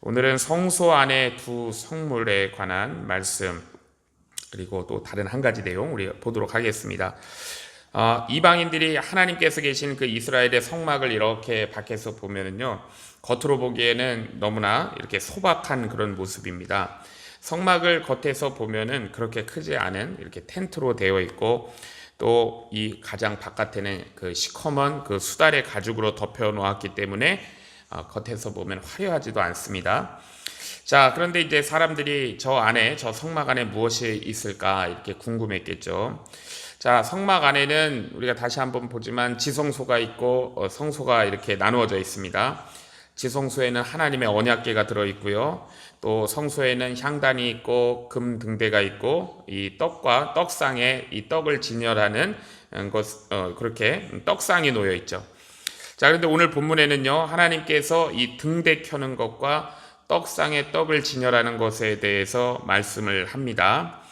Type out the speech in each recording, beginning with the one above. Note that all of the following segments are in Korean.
오늘은 성소 안의 두 성물에 관한 말씀, 그리고 또 다른 한 가지 내용 우리 보도록 하겠습니다. 이방인들이 하나님께서 계신 그 이스라엘의 성막을 이렇게 밖에서 보면은요, 겉으로 보기에는 너무나 이렇게 소박한 그런 모습입니다. 성막을 겉에서 보면은 그렇게 크지 않은 이렇게 텐트로 되어 있고, 또 이 가장 바깥에는 그 시커먼 그 수달의 가죽으로 덮여 놓았기 때문에 겉에서 보면 화려하지도 않습니다. 자, 그런데 이제 사람들이 저 안에, 저 성막 안에 무엇이 있을까 이렇게 궁금했겠죠. 자, 성막 안에는 우리가 다시 한번 보지만 지성소가 있고 성소가 이렇게 나누어져 있습니다. 지성소에는 하나님의 언약궤가 들어있고요. 또 성소에는 향단이 있고 금 등대가 있고, 이 떡과 떡상에 이 떡을 진열하는 그렇게 떡상이 놓여 있죠. 자, 그런데 오늘 본문에는요, 하나님께서 이 등대 켜는 것과 떡상에 떡을 진열하는 것에 대해서 말씀을 합니다.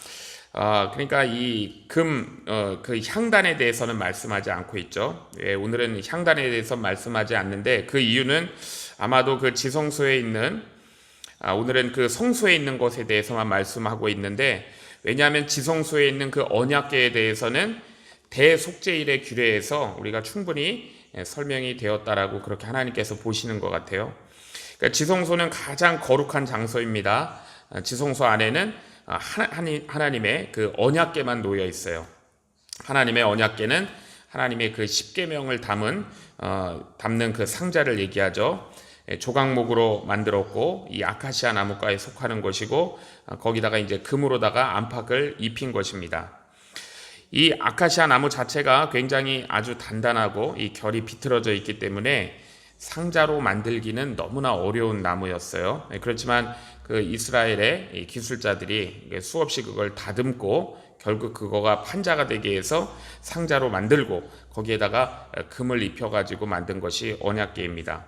그러니까 이 그 향단에 대해서는 말씀하지 않고 있죠. 예, 오늘은 향단에 대해서 말씀하지 않는데, 그 이유는 아마도 그 지성소에 있는, 오늘은 그 성소에 있는 것에 대해서만 말씀하고 있는데, 왜냐하면 지성소에 있는 그 언약궤에 대해서는 대속죄일의 규례에서 우리가 충분히 설명이 되었다라고 그렇게 하나님께서 보시는 것 같아요. 그러니까 지성소는 가장 거룩한 장소입니다. 지성소 안에는 하나님의 그 언약궤만 놓여 있어요. 하나님의 언약궤는 하나님의 그 십계명을 담는 그 상자를 얘기하죠. 조각목으로 만들었고, 이 아카시아 나무과에 속하는 것이고, 거기다가 이제 금으로다가 안팎을 입힌 것입니다. 이 아카시아 나무 자체가 굉장히 아주 단단하고 이 결이 비틀어져 있기 때문에 상자로 만들기는 너무나 어려운 나무였어요. 그렇지만 그 이스라엘의 기술자들이 수없이 그걸 다듬고 결국 그거가 판자가 되게 해서 상자로 만들고, 거기에다가 금을 입혀가지고 만든 것이 언약궤입니다.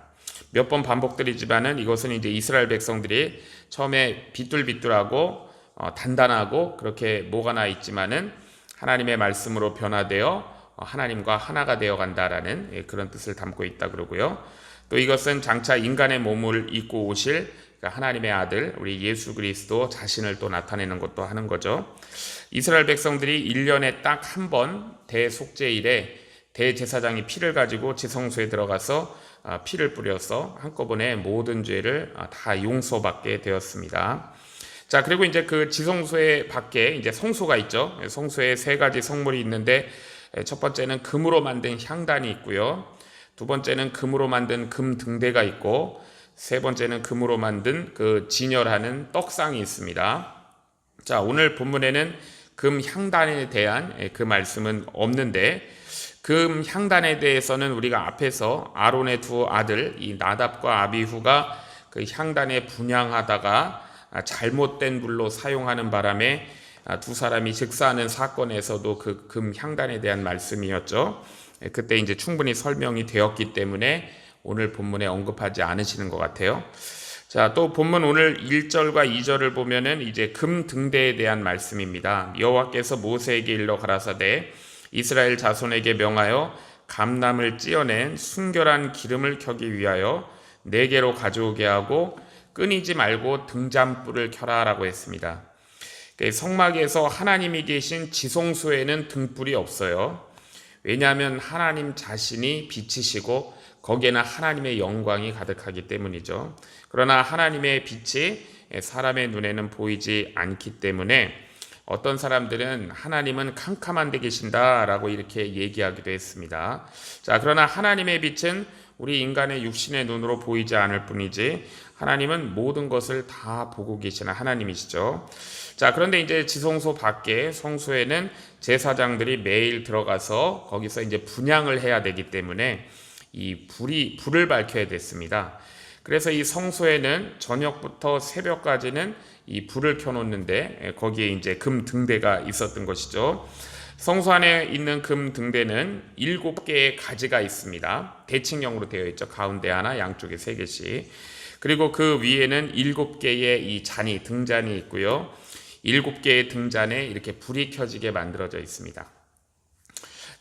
몇 번 반복드리지만은 이것은 이제 이스라엘 백성들이 처음에 비뚤비뚤하고 단단하고 그렇게 뭐가 나 있지만은 하나님의 말씀으로 변화되어 하나님과 하나가 되어 간다라는 그런 뜻을 담고 있다 그러고요. 또 이것은 장차 인간의 몸을 입고 오실 하나님의 아들 우리 예수 그리스도 자신을 또 나타내는 것도 하는 거죠. 이스라엘 백성들이 1년에 딱 한 번 대속죄일에 대제사장이 피를 가지고 지성소에 들어가서 피를 뿌려서 한꺼번에 모든 죄를 다 용서받게 되었습니다. 자, 그리고 이제 그 지성소의 밖에 이제 성소가 있죠. 성소에 세 가지 성물이 있는데, 첫 번째는 금으로 만든 향단이 있고요. 두 번째는 금으로 만든 금 등대가 있고, 세 번째는 금으로 만든 그 진열하는 떡상이 있습니다. 자, 오늘 본문에는 금 향단에 대한 그 말씀은 없는데, 금 향단에 대해서는 우리가 앞에서 아론의 두 아들 이 나답과 아비후가 그 향단에 분향하다가 잘못된 불로 사용하는 바람에 두 사람이 즉사하는 사건에서도 그 금 향단에 대한 말씀이었죠. 그때 이제 충분히 설명이 되었기 때문에 오늘 본문에 언급하지 않으시는 것 같아요. 자, 또 본문 오늘 1절과 2절을 보면은 이제 금 등대에 대한 말씀입니다. 여호와께서 모세에게 일러 가라사대 이스라엘 자손에게 명하여 감람을 찧어낸 순결한 기름을 켜기 위하여 네개로 가져오게 하고 끊이지 말고 등잔불을 켜라라고 했습니다. 성막에서 하나님이 계신 지성소에는 등불이 없어요. 왜냐하면 하나님 자신이 빛이시고 거기에는 하나님의 영광이 가득하기 때문이죠. 그러나 하나님의 빛이 사람의 눈에는 보이지 않기 때문에 어떤 사람들은 하나님은 캄캄한 데 계신다라고 이렇게 얘기하기도 했습니다. 자, 그러나 하나님의 빛은 우리 인간의 육신의 눈으로 보이지 않을 뿐이지 하나님은 모든 것을 다 보고 계시는 하나님이시죠. 자, 그런데 이제 지성소 밖에 성소에는 제사장들이 매일 들어가서 거기서 이제 분향을 해야 되기 때문에 이 불을 밝혀야 됐습니다. 그래서 이 성소에는 저녁부터 새벽까지는 이 불을 켜놓는데 거기에 이제 금 등대가 있었던 것이죠. 성소 안에 있는 금 등대는 7개의 가지가 있습니다. 대칭형으로 되어 있죠. 가운데 하나, 양쪽에 3개씩. 그리고 그 위에는 7개의 이 잔이, 등잔이 있고요. 7개의 등잔에 이렇게 불이 켜지게 만들어져 있습니다.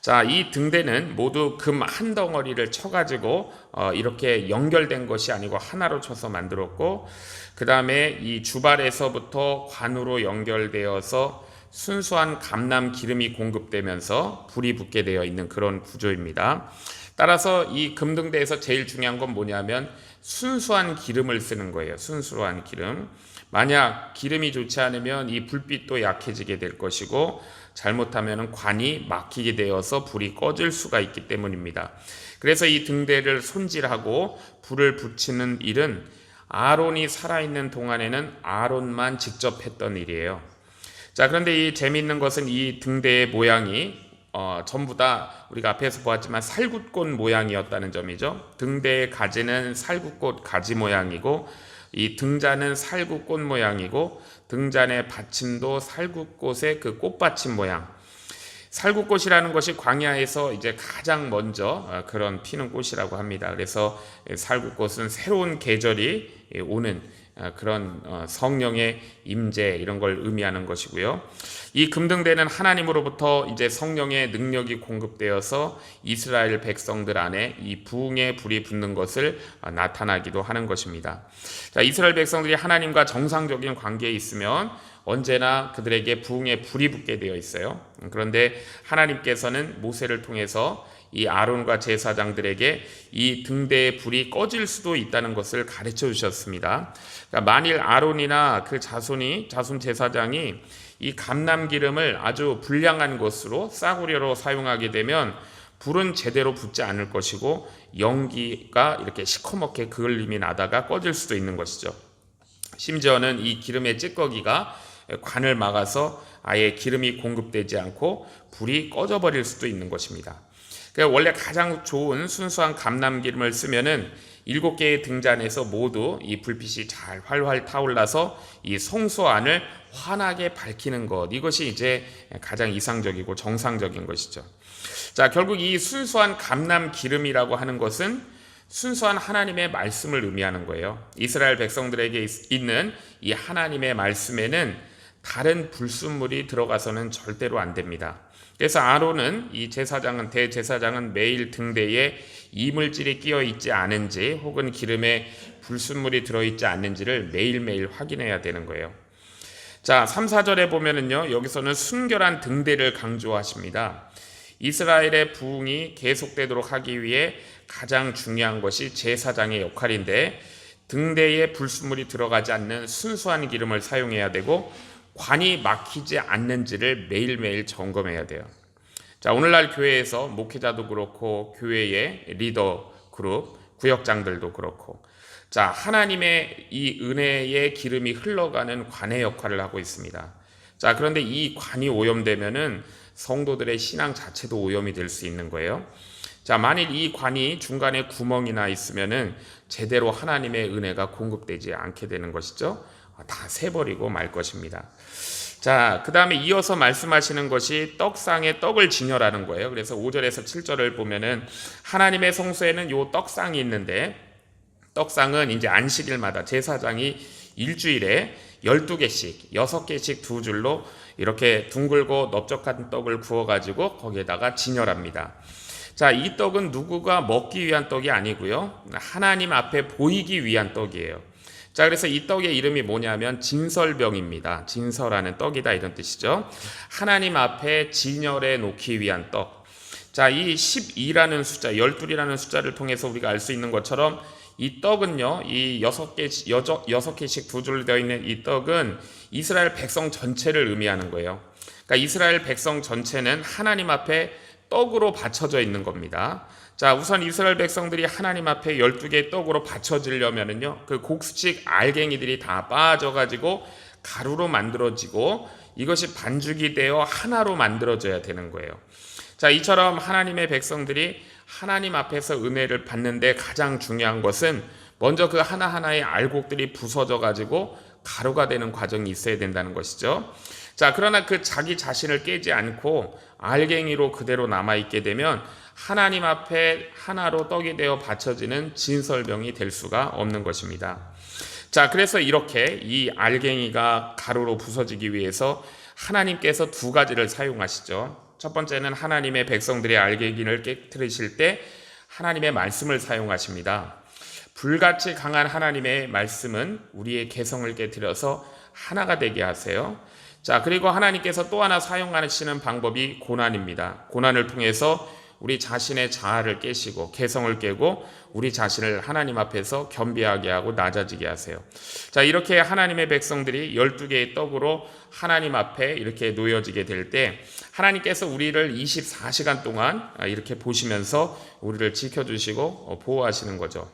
자, 이 등대는 모두 금 한 덩어리를 쳐가지고 이렇게 연결된 것이 아니고 하나로 쳐서 만들었고, 그 다음에 이 주발에서부터 관으로 연결되어서 순수한 감람 기름이 공급되면서 불이 붙게 되어 있는 그런 구조입니다. 따라서 이 금등대에서 제일 중요한 건 뭐냐면 순수한 기름을 쓰는 거예요. 순수한 기름. 만약 기름이 좋지 않으면 이 불빛도 약해지게 될 것이고, 잘못하면 관이 막히게 되어서 불이 꺼질 수가 있기 때문입니다. 그래서 이 등대를 손질하고 불을 붙이는 일은 아론이 살아있는 동안에는 아론만 직접 했던 일이에요. 자, 그런데 이 재미있는 것은 이 등대의 모양이 전부 다 우리가 앞에서 보았지만 살구꽃 모양이었다는 점이죠. 등대의 가지는 살구꽃 가지 모양이고, 이 등잔은 살구꽃 모양이고, 등잔의 받침도 살구꽃의 그 꽃받침 모양. 살구꽃이라는 것이 광야에서 이제 가장 먼저 그런 피는 꽃이라고 합니다. 그래서 살구꽃은 새로운 계절이 오는 그런 성령의 임재, 이런 걸 의미하는 것이고요. 이 금등대는 하나님으로부터 이제 성령의 능력이 공급되어서 이스라엘 백성들 안에 이 부흥의 불이 붙는 것을 나타나기도 하는 것입니다. 자, 이스라엘 백성들이 하나님과 정상적인 관계에 있으면 언제나 그들에게 부흥의 불이 붙게 되어 있어요. 그런데 하나님께서는 모세를 통해서 이 아론과 제사장들에게 이 등대의 불이 꺼질 수도 있다는 것을 가르쳐 주셨습니다. 그러니까 만일 아론이나 그 자손 제사장이 이 감람 기름을 아주 불량한 것으로 싸구려로 사용하게 되면 불은 제대로 붙지 않을 것이고, 연기가 이렇게 시커멓게 그을림이 나다가 꺼질 수도 있는 것이죠. 심지어는 이 기름의 찌꺼기가 관을 막아서 아예 기름이 공급되지 않고 불이 꺼져버릴 수도 있는 것입니다. 그러니까 원래 가장 좋은 순수한 감람 기름을 쓰면은 7개의 등잔에서 모두 이 불빛이 잘 활활 타올라서 이 성소 안을 환하게 밝히는 것, 이것이 이제 가장 이상적이고 정상적인 것이죠. 자, 결국 이 순수한 감람 기름이라고 하는 것은 순수한 하나님의 말씀을 의미하는 거예요. 이스라엘 백성들에게 있는 이 하나님의 말씀에는 다른 불순물이 들어가서는 절대로 안 됩니다. 그래서 아론은 대제사장은 매일 등대에 이물질이 끼어 있지 않은지 혹은 기름에 불순물이 들어있지 않는지를 매일매일 확인해야 되는 거예요. 자, 3, 4절에 보면은요, 여기서는 순결한 등대를 강조하십니다. 이스라엘의 부흥이 계속되도록 하기 위해 가장 중요한 것이 제사장의 역할인데, 등대에 불순물이 들어가지 않는 순수한 기름을 사용해야 되고, 관이 막히지 않는지를 매일매일 점검해야 돼요. 자, 오늘날 교회에서 목회자도 그렇고 교회의 리더 그룹, 구역장들도 그렇고, 자, 하나님의 이 은혜의 기름이 흘러가는 관의 역할을 하고 있습니다. 자, 그런데 이 관이 오염되면은 성도들의 신앙 자체도 오염이 될 수 있는 거예요. 자, 만일 이 관이 중간에 구멍이 나 있으면은 제대로 하나님의 은혜가 공급되지 않게 되는 것이죠. 다 새버리고 말 것입니다. 자, 그 다음에 이어서 말씀하시는 것이 떡상에 떡을 진열하는 거예요. 그래서 5절에서 7절을 보면은 하나님의 성소에는 요 떡상이 있는데, 떡상은 이제 안식일마다 제사장이 일주일에 12개씩, 6개씩 두 줄로 이렇게 둥글고 넓적한 떡을 구워가지고 거기에다가 진열합니다. 자, 이 떡은 누구가 먹기 위한 떡이 아니고요, 하나님 앞에 보이기 위한 떡이에요. 자, 그래서 이 떡의 이름이 뭐냐면 진설병입니다. 진설하는 떡이다, 이런 뜻이죠. 하나님 앞에 진열해 놓기 위한 떡. 자, 이 12라는 숫자, 12이라는 숫자를 통해서 우리가 알 수 있는 것처럼 이 떡은요, 이 6개씩 두 줄 되어 있는 이 떡은 이스라엘 백성 전체를 의미하는 거예요. 그러니까 이스라엘 백성 전체는 하나님 앞에 떡으로 받쳐져 있는 겁니다. 자, 우선 이스라엘 백성들이 하나님 앞에 12개의 떡으로 받쳐지려면은요, 그 곡식 알갱이들이 다 빠져가지고 가루로 만들어지고 이것이 반죽이 되어 하나로 만들어져야 되는 거예요. 자, 이처럼 하나님의 백성들이 하나님 앞에서 은혜를 받는데 가장 중요한 것은 먼저 그 하나하나의 알곡들이 부서져가지고 가루가 되는 과정이 있어야 된다는 것이죠. 자, 그러나 그 자기 자신을 깨지 않고 알갱이로 그대로 남아있게 되면 하나님 앞에 하나로 떡이 되어 받쳐지는 진설병이 될 수가 없는 것입니다. 자, 그래서 이렇게 이 알갱이가 가루로 부서지기 위해서 하나님께서 두 가지를 사용하시죠. 첫 번째는 하나님의 백성들의 알기를 깨뜨리실 때 하나님의 말씀을 사용하십니다. 불같이 강한 하나님의 말씀은 우리의 개성을 깨뜨려서 하나가 되게 하세요. 자, 그리고 하나님께서 또 하나 사용하시는 방법이 고난입니다. 고난을 통해서 우리 자신의 자아를 깨시고 개성을 깨고 우리 자신을 하나님 앞에서 겸비하게 하고 낮아지게 하세요. 자, 이렇게 하나님의 백성들이 12개의 떡으로 하나님 앞에 이렇게 놓여지게 될 때 하나님께서 우리를 24시간 동안 이렇게 보시면서 우리를 지켜주시고 보호하시는 거죠.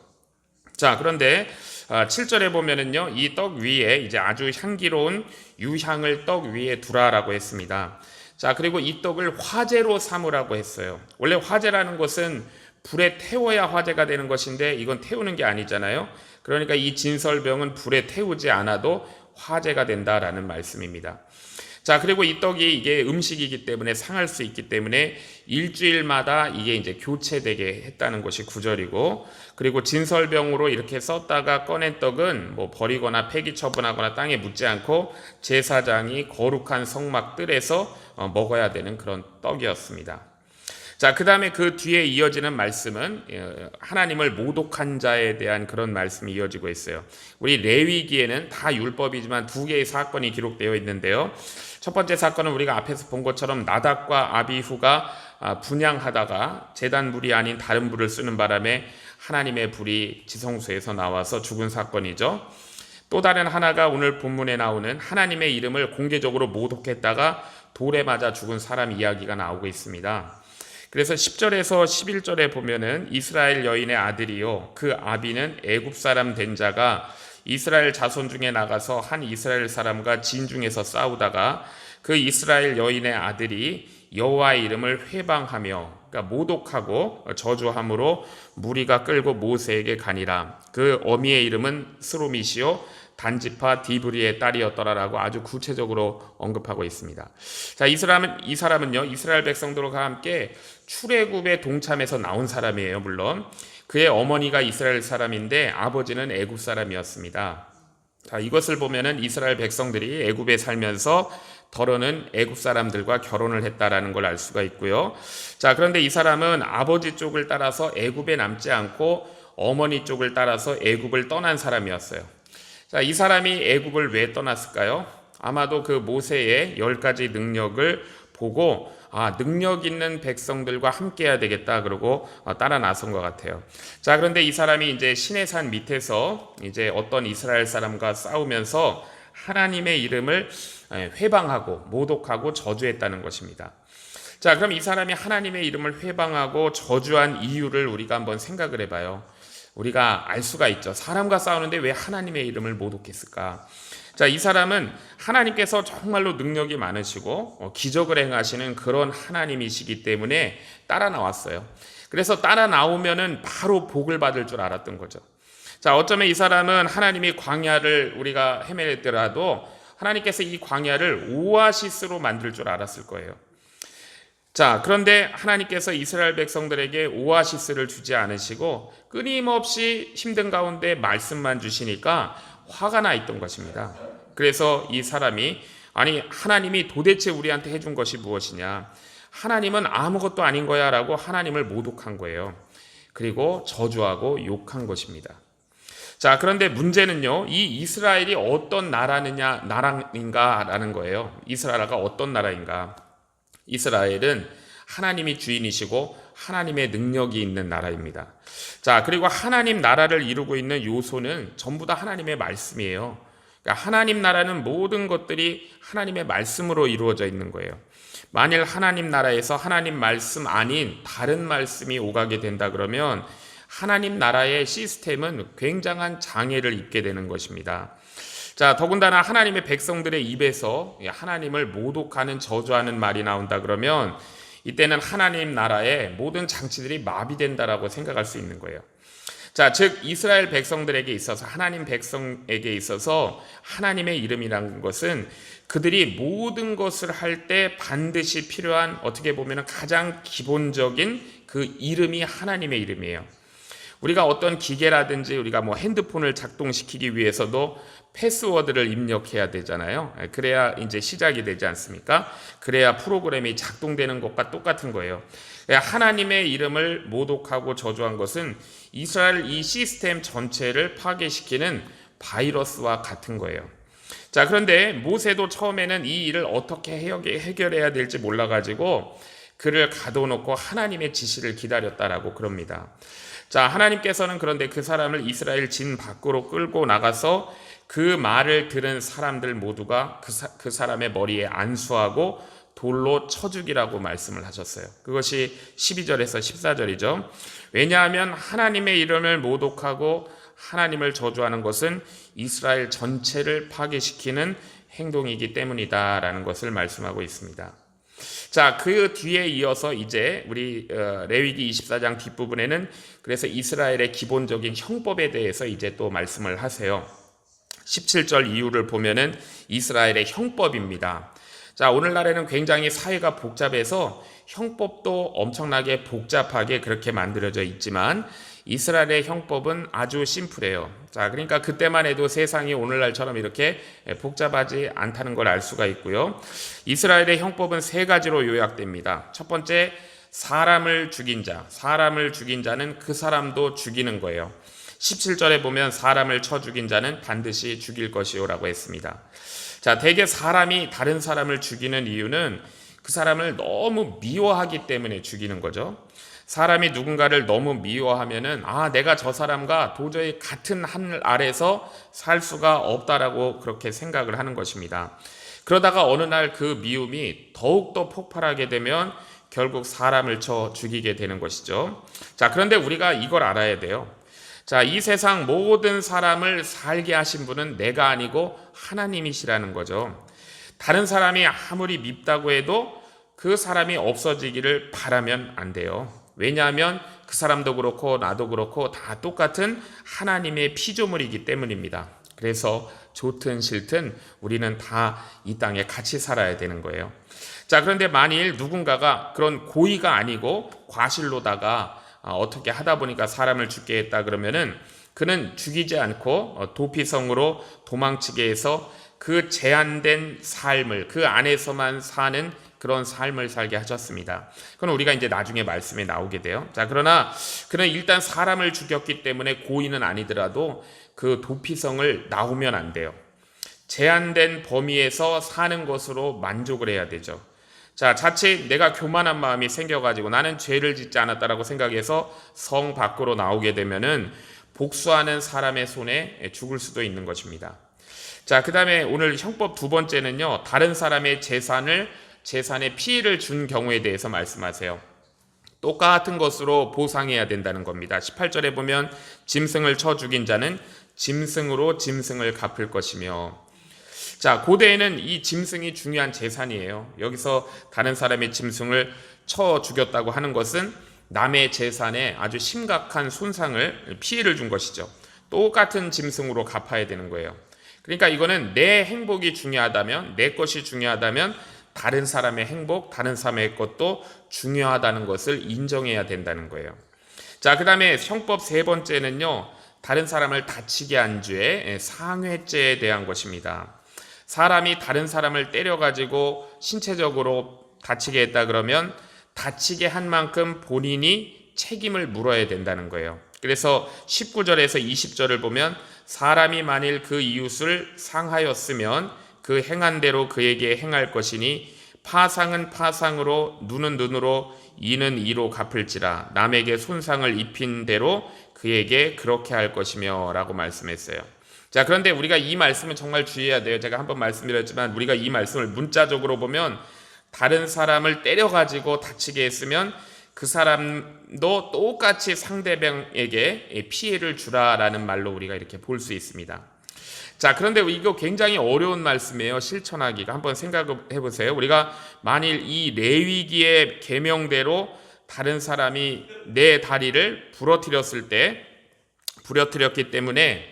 자, 그런데 7절에 보면은요, 이 떡 위에 이제 아주 향기로운 유향을 떡 위에 두라라고 했습니다. 자, 그리고 이 떡을 화제로 삼으라고 했어요. 원래 화제라는 것은 불에 태워야 화제가 되는 것인데 이건 태우는 게 아니잖아요. 그러니까 이 진설병은 불에 태우지 않아도 화제가 된다라는 말씀입니다. 자, 그리고 이 떡이 이게 음식이기 때문에 상할 수 있기 때문에 일주일마다 이게 이제 교체되게 했다는 것이 9절이고, 그리고 진설병으로 이렇게 썼다가 꺼낸 떡은 뭐 버리거나 폐기 처분하거나 땅에 묻지 않고 제사장이 거룩한 성막 뜰에서 먹어야 되는 그런 떡이었습니다. 자, 그 다음에 그 뒤에 이어지는 말씀은 하나님을 모독한 자에 대한 그런 말씀이 이어지고 있어요. 우리 레위기에는 다 율법이지만 두 개의 사건이 기록되어 있는데요. 첫 번째 사건은 우리가 앞에서 본 것처럼 나답과 아비후가 분향하다가 제단 불이 아닌 다른 불을 쓰는 바람에 하나님의 불이 지성소에서 나와서 죽은 사건이죠. 또 다른 하나가 오늘 본문에 나오는 하나님의 이름을 공개적으로 모독했다가 돌에 맞아 죽은 사람 이야기가 나오고 있습니다. 그래서 10절에서 11절에 보면은 이스라엘 여인의 아들이요 그 아비는 애굽 사람 된 자가 이스라엘 자손 중에 나가서 한 이스라엘 사람과 진중에서 싸우다가 그 이스라엘 여인의 아들이 여호와의 이름을 회방하며, 그러니까 모독하고 저주함으로 무리가 끌고 모세에게 가니라. 그 어미의 이름은 스로미시요 단지파 디브리의 딸이었더라라고 아주 구체적으로 언급하고 있습니다. 자, 이 사람은요 이스라엘 백성들과 함께 출애굽에 동참해서 나온 사람이에요. 물론 그의 어머니가 이스라엘 사람인데 아버지는 애굽 사람이었습니다. 자, 이것을 보면은 이스라엘 백성들이 애굽에 살면서 더러는 애굽 사람들과 결혼을 했다라는 걸 알 수가 있고요. 자, 그런데 이 사람은 아버지 쪽을 따라서 애굽에 남지 않고 어머니 쪽을 따라서 애굽을 떠난 사람이었어요. 자, 이 사람이 애굽을 왜 떠났을까요? 아마도 그 모세의 10가지 능력을 보고 능력 있는 백성들과 함께 해야 되겠다 그러고 따라 나선 것 같아요. 자, 그런데 이 사람이 이제 시내산 밑에서 이제 어떤 이스라엘 사람과 싸우면서 하나님의 이름을 회방하고 모독하고 저주했다는 것입니다. 자, 그럼 이 사람이 하나님의 이름을 회방하고 저주한 이유를 우리가 한번 생각을 해봐요. 우리가 알 수가 있죠. 사람과 싸우는데 왜 하나님의 이름을 모독했을까? 자, 이 사람은 하나님께서 정말로 능력이 많으시고 기적을 행하시는 그런 하나님이시기 때문에 따라 나왔어요. 그래서 따라 나오면은 바로 복을 받을 줄 알았던 거죠. 자, 어쩌면 이 사람은 하나님이 광야를 우리가 헤매더라도 하나님께서 이 광야를 오아시스로 만들 줄 알았을 거예요. 자, 그런데 하나님께서 이스라엘 백성들에게 오아시스를 주지 않으시고 끊임없이 힘든 가운데 말씀만 주시니까 화가 나 있던 것입니다. 그래서 이 사람이 하나님이 도대체 우리한테 해준 것이 무엇이냐, 하나님은 아무것도 아닌 거야 라고 하나님을 모독한 거예요. 그리고 저주하고 욕한 것입니다. 자, 그런데 문제는요, 이 이스라엘이 어떤 나라인가라는 거예요. 이스라엘가 어떤 나라인가? 이스라엘은 하나님이 주인이시고 하나님의 능력이 있는 나라입니다. 자, 그리고 하나님 나라를 이루고 있는 요소는 전부 다 하나님의 말씀이에요. 그러니까 하나님 나라는 모든 것들이 하나님의 말씀으로 이루어져 있는 거예요. 만일 하나님 나라에서 하나님 말씀 아닌 다른 말씀이 오가게 된다 그러면 하나님 나라의 시스템은 굉장한 장애를 입게 되는 것입니다. 자, 더군다나 하나님의 백성들의 입에서 하나님을 모독하는 저주하는 말이 나온다 그러면 이때는 하나님 나라의 모든 장치들이 마비된다라고 생각할 수 있는 거예요. 자, 즉 이스라엘 백성들에게 있어서, 하나님 백성에게 있어서 하나님의 이름이라는 것은 그들이 모든 것을 할 때 반드시 필요한, 어떻게 보면 가장 기본적인 그 이름이 하나님의 이름이에요. 우리가 어떤 기계라든지 우리가 뭐 핸드폰을 작동시키기 위해서도 패스워드를 입력해야 되잖아요. 그래야 이제 시작이 되지 않습니까? 그래야 프로그램이 작동되는 것과 똑같은 거예요. 하나님의 이름을 모독하고 저주한 것은 이스라엘 이 시스템 전체를 파괴시키는 바이러스와 같은 거예요. 자, 그런데 모세도 처음에는 이 일을 어떻게 해결해야 될지 몰라가지고 그를 가둬놓고 하나님의 지시를 기다렸다라고 그럽니다. 자, 하나님께서는 그런데 그 사람을 이스라엘 진 밖으로 끌고 나가서 그 말을 들은 사람들 모두가 그 사람의 머리에 안수하고 돌로 쳐 죽이라고 말씀을 하셨어요. 그것이 12절에서 14절이죠. 왜냐하면 하나님의 이름을 모독하고 하나님을 저주하는 것은 이스라엘 전체를 파괴시키는 행동이기 때문이다라는 것을 말씀하고 있습니다. 자, 그 뒤에 이어서 이제 우리 레위기 24장 뒷부분에는 그래서 이스라엘의 기본적인 형법에 대해서 이제 또 말씀을 하세요. 17절 이후를 보면은 이스라엘의 형법입니다. 자, 오늘날에는 굉장히 사회가 복잡해서 형법도 엄청나게 복잡하게 그렇게 만들어져 있지만 이스라엘의 형법은 아주 심플해요. 자, 그러니까 그때만 해도 세상이 오늘날처럼 이렇게 복잡하지 않다는 걸 알 수가 있고요. 이스라엘의 형법은 세 가지로 요약됩니다. 첫 번째, 사람을 죽인 자는 그 사람도 죽이는 거예요. 17절에 보면 사람을 쳐 죽인 자는 반드시 죽일 것이요라고 했습니다. 자, 대개 사람이 다른 사람을 죽이는 이유는 그 사람을 너무 미워하기 때문에 죽이는 거죠. 사람이 누군가를 너무 미워하면은 내가 저 사람과 도저히 같은 하늘 아래서 살 수가 없다라고 그렇게 생각을 하는 것입니다. 그러다가 어느 날 그 미움이 더욱더 폭발하게 되면 결국 사람을 쳐 죽이게 되는 것이죠. 자, 그런데 우리가 이걸 알아야 돼요. 자, 이 세상 모든 사람을 살게 하신 분은 내가 아니고 하나님이시라는 거죠. 다른 사람이 아무리 밉다고 해도 그 사람이 없어지기를 바라면 안 돼요. 왜냐하면 그 사람도 그렇고 나도 그렇고 다 똑같은 하나님의 피조물이기 때문입니다. 그래서 좋든 싫든 우리는 다 이 땅에 같이 살아야 되는 거예요. 자, 그런데 만일 누군가가 그런 고의가 아니고 과실로다가 어떻게 하다 보니까 사람을 죽게 했다 그러면은 그는 죽이지 않고 도피성으로 도망치게 해서 그 제한된 삶을 그 안에서만 사는 그런 삶을 살게 하셨습니다. 그건 우리가 이제 나중에 말씀에 나오게 돼요. 자, 그러나 그는 일단 사람을 죽였기 때문에 고의는 아니더라도 그 도피성을 나오면 안 돼요. 제한된 범위에서 사는 것으로 만족을 해야 되죠. 자, 자칫 내가 교만한 마음이 생겨가지고 나는 죄를 짓지 않았다라고 생각해서 성 밖으로 나오게 되면은 복수하는 사람의 손에 죽을 수도 있는 것입니다. 자, 그 다음에 오늘 형법 두 번째는요, 다른 사람의 재산에 피해를 준 경우에 대해서 말씀하세요. 똑같은 것으로 보상해야 된다는 겁니다. 18절에 보면 짐승을 쳐 죽인 자는 짐승으로 짐승을 갚을 것이며, 자, 고대에는 이 짐승이 중요한 재산이에요. 여기서 다른 사람의 짐승을 쳐 죽였다고 하는 것은 남의 재산에 아주 심각한 피해를 준 것이죠. 똑같은 짐승으로 갚아야 되는 거예요. 그러니까 이거는 내 행복이 중요하다면, 내 것이 중요하다면 다른 사람의 행복, 다른 사람의 것도 중요하다는 것을 인정해야 된다는 거예요. 자, 그 다음에 형법 세 번째는요, 다른 사람을 다치게 한 죄, 상해죄에 대한 것입니다. 사람이 다른 사람을 때려가지고 신체적으로 다치게 했다 그러면 다치게 한 만큼 본인이 책임을 물어야 된다는 거예요. 그래서 19절에서 20절을 보면 사람이 만일 그 이웃을 상하였으면 그 행한 대로 그에게 행할 것이니 파상은 파상으로 눈은 눈으로 이는 이로 갚을지라 남에게 손상을 입힌 대로 그에게 그렇게 할 것이며 라고 말씀했어요. 자, 그런데 우리가 이 말씀은 정말 주의해야 돼요. 제가 한번 말씀드렸지만 우리가 이 말씀을 문자적으로 보면 다른 사람을 때려가지고 다치게 했으면 그 사람도 똑같이 상대방에게 피해를 주라라는 말로 우리가 이렇게 볼 수 있습니다. 자, 그런데 이거 굉장히 어려운 말씀이에요. 실천하기가. 한번 생각해 보세요. 우리가 만일 이 레위기의 계명대로 다른 사람이 내 다리를 부러뜨렸기 때문에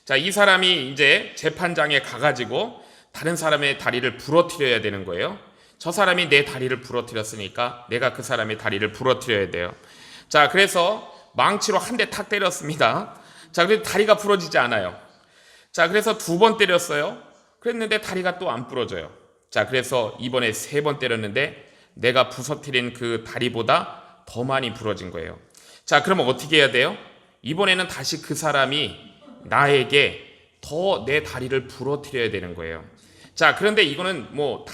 자, 이 사람이 이제 재판장에 가가지고 다른 사람의 다리를 부러뜨려야 되는 거예요. 저 사람이 내 다리를 부러뜨렸으니까 내가 그 사람의 다리를 부러뜨려야 돼요. 자, 그래서 망치로 한 대 탁 때렸습니다. 자, 그래도 다리가 부러지지 않아요. 자, 그래서 2번 때렸어요. 그랬는데 다리가 또 안 부러져요. 자, 그래서 이번에 3번 때렸는데 내가 부서뜨린 그 다리보다 더 많이 부러진 거예요. 자, 그러면 어떻게 해야 돼요? 이번에는 다시 그 사람이 나에게 더 내 다리를 부러뜨려야 되는 거예요. 자, 그런데 이거는 뭐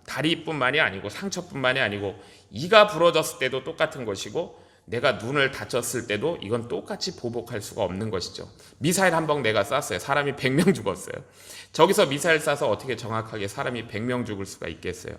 다리뿐만이 아니고 상처뿐만이 아니고 이가 부러졌을 때도 똑같은 것이고 내가 눈을 다쳤을 때도 이건 똑같이 보복할 수가 없는 것이죠. 미사일 한 방 내가 쐈어요. 사람이 100명 죽었어요. 저기서 미사일 쏴서 어떻게 정확하게 사람이 100명 죽을 수가 있겠어요.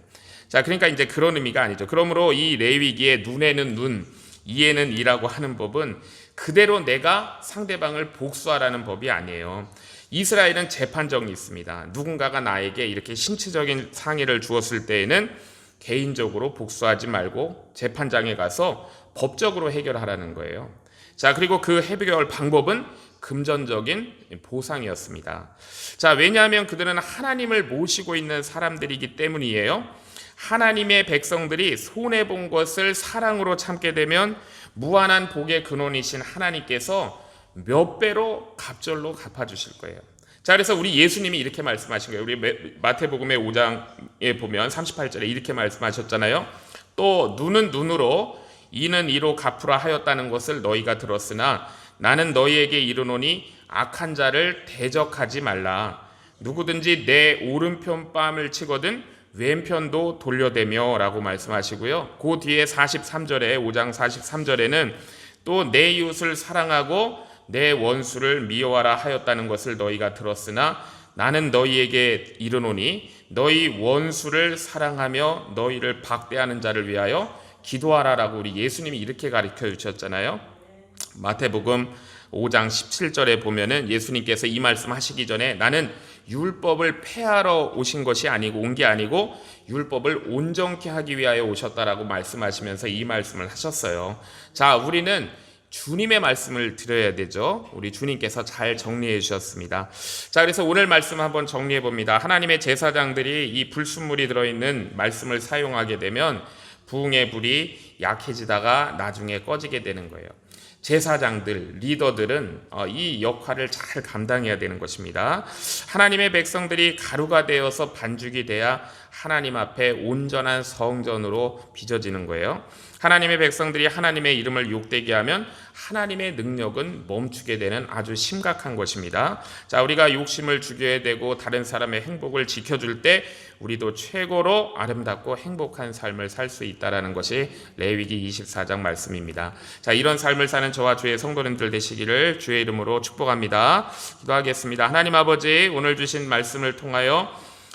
자, 그러니까 이제 그런 의미가 아니죠. 그러므로 이 레위기에 눈에는 눈, 이에는 이라고 하는 법은 그대로 내가 상대방을 복수하라는 법이 아니에요. 이스라엘은 재판정이 있습니다. 누군가가 나에게 이렇게 신체적인 상해를 주었을 때에는 개인적으로 복수하지 말고 재판장에 가서 법적으로 해결하라는 거예요. 자, 그리고 그 해결 방법은 금전적인 보상이었습니다. 자, 왜냐하면 그들은 하나님을 모시고 있는 사람들이기 때문이에요. 하나님의 백성들이 손해본 것을 사랑으로 참게 되면 무한한 복의 근원이신 하나님께서 몇 배로 갑절로 갚아주실 거예요. 자, 그래서 우리 예수님이 이렇게 말씀하신 거예요. 우리 마태복음의 5장에 보면 38절에 이렇게 말씀하셨잖아요. 또 눈은 눈으로 이는 이로 갚으라 하였다는 것을 너희가 들었으나 나는 너희에게 이르노니 악한 자를 대적하지 말라. 누구든지 내 오른편 뺨을 치거든 왼편도 돌려대며 라고 말씀하시고요. 그 뒤에 43절에 5장 43절에는 또 내 이웃을 사랑하고 내 원수를 미워하라 하였다는 것을 너희가 들었으나 나는 너희에게 이르노니 너희 원수를 사랑하며 너희를 박대하는 자를 위하여 기도하라라고 우리 예수님이 이렇게 가르쳐 주셨잖아요. 마태복음 5장 17절에 보면은 예수님께서 이 말씀 하시기 전에 나는 율법을 폐하러 오신 것이 아니고 온 게 아니고 율법을 온전케 하기 위하여 오셨다라고 말씀하시면서 이 말씀을 하셨어요. 자, 우리는 주님의 말씀을 드려야 되죠. 우리 주님께서 잘 정리해 주셨습니다. 자, 그래서 오늘 말씀 한번 정리해 봅니다. 하나님의 제사장들이 이 불순물이 들어있는 말씀을 사용하게 되면 부흥의 불이 약해지다가 나중에 꺼지게 되는 거예요. 제사장들, 리더들은 이 역할을 잘 감당해야 되는 것입니다. 하나님의 백성들이 가루가 되어서 반죽이 돼야 하나님 앞에 온전한 성전으로 빚어지는 거예요. 하나님의 백성들이 하나님의 이름을 욕되게 하면 하나님의 능력은 멈추게 되는 아주 심각한 것입니다. 자, 우리가 욕심을 죽여야 되고 다른 사람의 행복을 지켜줄 때 우리도 최고로 아름답고 행복한 삶을 살 수 있다라는 것이 레위기 24장 말씀입니다. 자, 이런 삶을 사는 저와 주의 성도님들 되시기를 주의 이름으로 축복합니다. 기도하겠습니다. 하나님 아버지, 오늘 주신 말씀을 통하여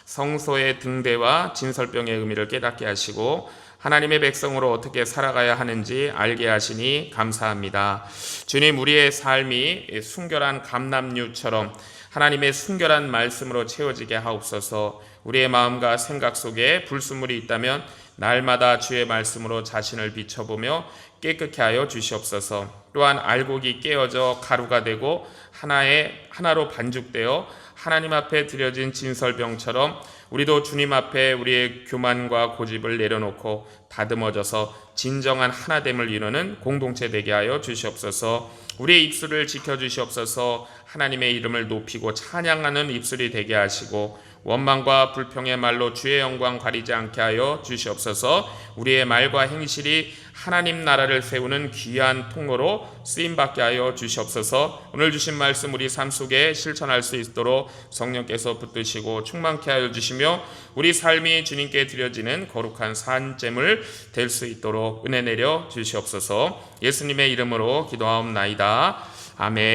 성소의 등대와 진설병의 의미를 깨닫게 하시고 하나님의 백성으로 어떻게 살아가야 하는지 알게 하시니 감사합니다. 주님, 우리의 삶이 순결한 감람류처럼 하나님의 순결한 말씀으로 채워지게 하옵소서. 우리의 마음과 생각 속에 불순물이 있다면 날마다 주의 말씀으로 자신을 비춰보며 깨끗게 하여 주시옵소서. 또한 알곡이 깨어져 가루가 되고 하나로 반죽되어 하나님 앞에 드려진 진설병처럼 우리도 주님 앞에 우리의 교만과 고집을 내려놓고 다듬어져서 진정한 하나됨을 이루는 공동체 되게 하여 주시옵소서. 우리의 입술을 지켜주시옵소서. 하나님의 이름을 높이고 찬양하는 입술이 되게 하시고 원망과 불평의 말로 주의 영광 가리지 않게 하여 주시옵소서. 우리의 말과 행실이 하나님 나라를 세우는 귀한 통로로 쓰임받게 하여 주시옵소서. 오늘 주신 말씀 우리 삶 속에 실천할 수 있도록 성령께서 붙드시고 충만케 하여 주시며 우리 삶이 주님께 드려지는 거룩한 산재물 될 수 있도록 은혜 내려 주시옵소서. 예수님의 이름으로 기도하옵나이다. 아멘.